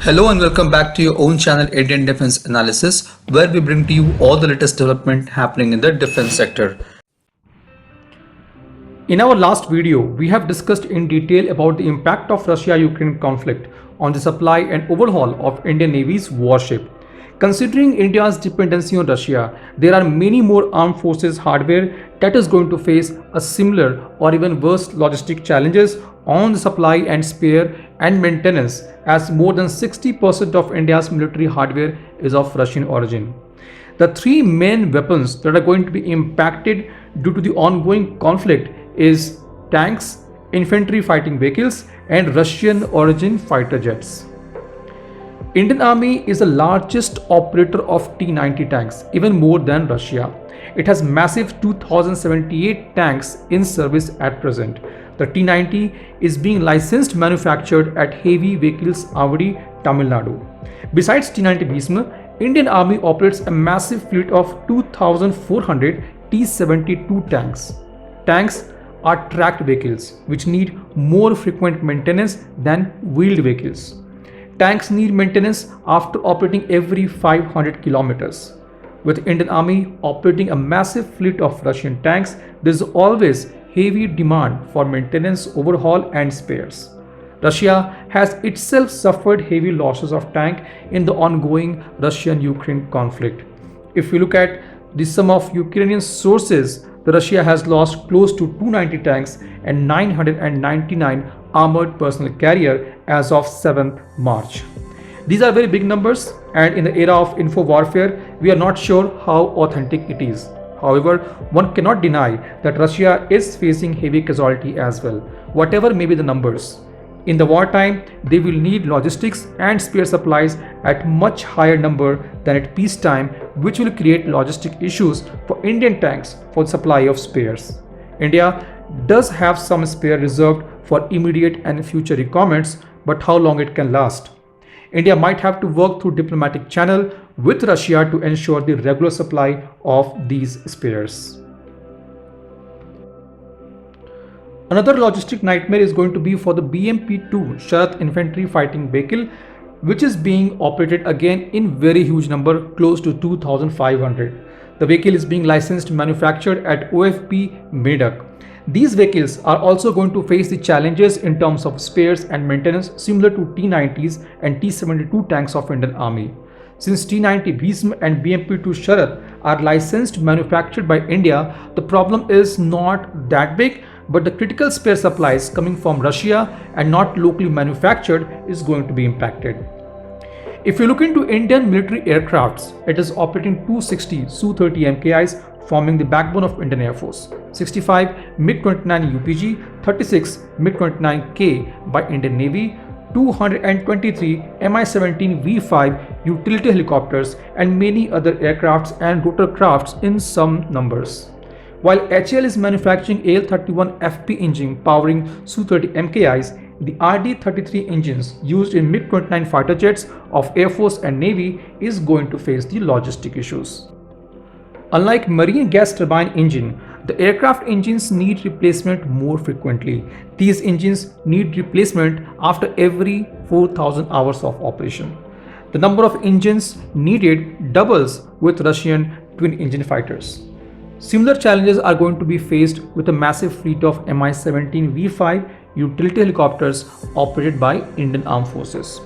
Hello and welcome back to your own channel Indian Defense Analysis, where we bring to you all the latest development happening in the defense sector. In our last video, we have discussed in detail about the impact of Russia-Ukraine conflict on the supply and overhaul of Indian Navy's warship. Considering India's dependency on Russia, there are many more armed forces hardware that is going to face a similar or even worse logistic challenges on the supply and spare and maintenance, as more than 60% of India's military hardware is of Russian origin. The three main weapons that are going to be impacted due to the ongoing conflict is tanks, infantry fighting vehicles, and Russian origin fighter jets. Indian Army is the largest operator of T90 tanks, even more than Russia. It has massive 2078 tanks in service at present. The T90 is being licensed manufactured at Heavy Vehicles Avadi, Tamil Nadu. Besides T90 Bhisma, Indian Army operates a massive fleet of 2,400 T-72 tanks. Tanks are tracked vehicles which need more frequent maintenance than wheeled vehicles. Tanks need maintenance after operating every 500 kilometers. With Indian Army operating a massive fleet of Russian tanks, there is always heavy demand for maintenance, overhaul and spares. Russia has itself suffered heavy losses of tank in the ongoing Russian-Ukraine conflict. If we look at the sum of Ukrainian sources, Russia has lost close to 290 tanks and 999 armored personnel carrier as of 7th March. These are very big numbers, and in the era of info warfare, we are not sure how authentic it is. However, one cannot deny that Russia is facing heavy casualty as well, whatever may be the numbers. In the wartime, they will need logistics and spare supplies at much higher number than at peacetime, which will create logistic issues for Indian tanks for the supply of spares. India does have some spare reserved for immediate and future requirements, but how long it can last? India might have to work through diplomatic channel with Russia to ensure the regular supply of these spares. Another logistic nightmare is going to be for the BMP-2 Sarath infantry fighting vehicle, which is being operated again in very huge number, close to 2,500. The vehicle is being licensed manufactured at OFP Medak. These vehicles are also going to face the challenges in terms of spares and maintenance similar to T-90s and T-72 tanks of Indian Army. Since T90 Bhisma and BMP-2 Sarath are licensed manufactured by India, the problem is not that big, but the critical spare supplies coming from Russia and not locally manufactured is going to be impacted. If you look into Indian military aircrafts, it is operating 260 SU-30 MKIs forming the backbone of Indian Air Force, 65 Mig-29 UPG, 36 Mig-29K by Indian Navy, 223 Mi-17 V5 utility helicopters, and many other aircrafts and rotorcrafts in some numbers. While HAL is manufacturing AL-31 FP engine powering SU-30 MKIs, the RD-33 engines used in Mig-29 fighter jets of Air Force and Navy is going to face the logistic issues. Unlike marine gas turbine engine, the aircraft engines need replacement more frequently. These engines need replacement after every 4,000 hours of operation. The number of engines needed doubles with Russian twin-engine fighters. Similar challenges are going to be faced with a massive fleet of Mi-17 V5 utility helicopters operated by Indian Armed Forces.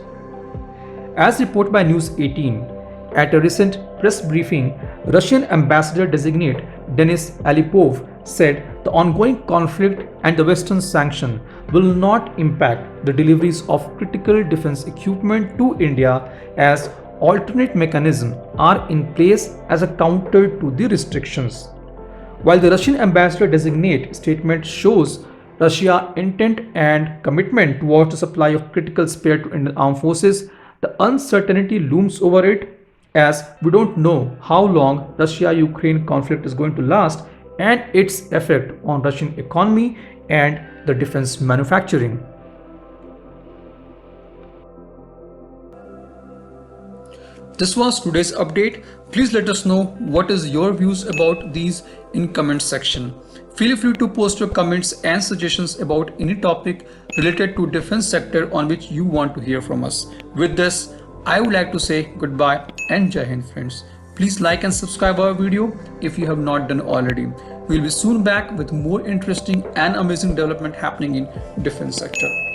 As reported by News 18, at a recent press briefing, Russian Ambassador Designate Denis Alipov said the ongoing conflict and the Western sanction will not impact the deliveries of critical defense equipment to India, as alternate mechanisms are in place as a counter to the restrictions. While the Russian Ambassador Designate statement shows Russia's intent and commitment towards the supply of critical spare to Indian Armed Forces, the uncertainty looms over it, as we don't know how long Russia-Ukraine conflict is going to last and its effect on Russian economy and the defense manufacturing. This was today's update. Please let us know what is your views about these in comment section. Feel free to post your comments and suggestions about any topic related to defense sector on which you want to hear from us. With this, I would like to say goodbye and Jai Hind friends. Please like and subscribe our video if you have not done already. We'll be soon back with more interesting and amazing development happening in defense sector.